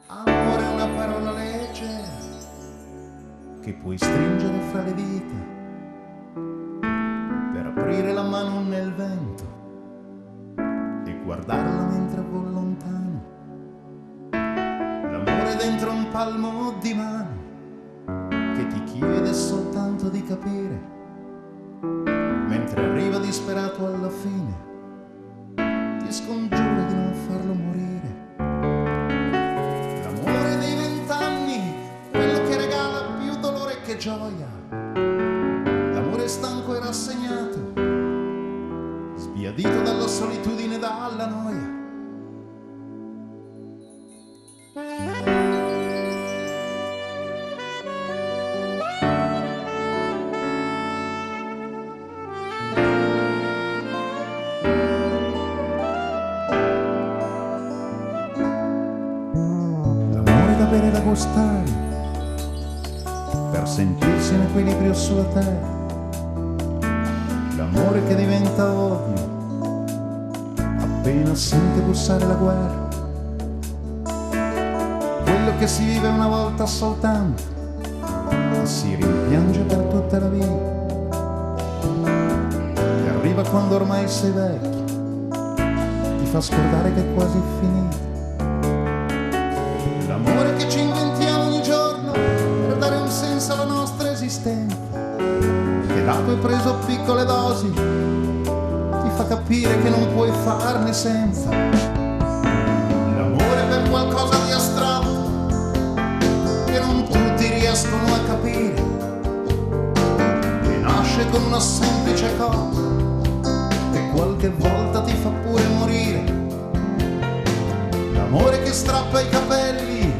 Amore è una parola leggera che puoi stringere fra le dita per aprire la mano nel vento e guardarla mentre vola lontano. L'amore è dentro un palmo di mano che ti chiede soltanto di capire, mentre arriva disperato alla fine ti scongiura di non farlo morire. L'amore dei 20 anni, quello che regala più dolore che gioia. L'amore stanco e rassegnato, sbiadito dalla solitudine e dalla noia. L'amore da bere e da gustare per sentirsi in equilibrio sulla terra. L'amore che diventa odio appena sente bussare la guerra. Quello che si vive una volta soltanto e si rimpiange per tutta la vita, che arriva quando ormai sei vecchio, ti fa scordare che è quasi finita. L'amore che ci inventiamo ogni giorno per dare un senso alla nostra esistenza, che dato e preso a piccole dosi ti fa capire che non puoi farne senza. L'amore per qualcosa di astratto che non tutti riescono a capire, che nasce con una semplice cosa che qualche volta ti fa pure morire. L'amore che strappa i capelli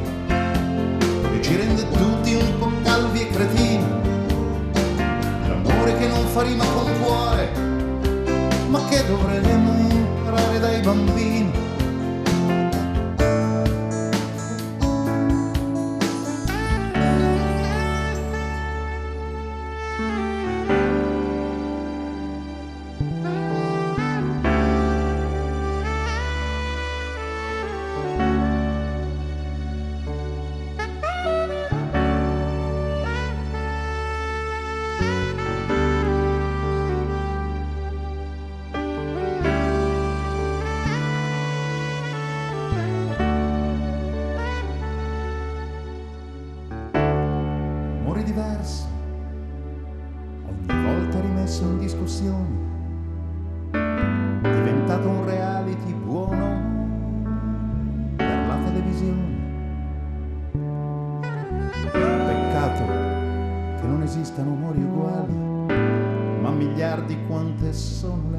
e ci rende tutti un po' calvi e cretini. L'amore che non fa rima con cuore, ma che dovremmo imparare dai bambini. Amore diverso, ogni volta rimesso in discussione, diventato un reality buono per la televisione. Peccato che non esistano amori uguali, ma miliardi quante sono le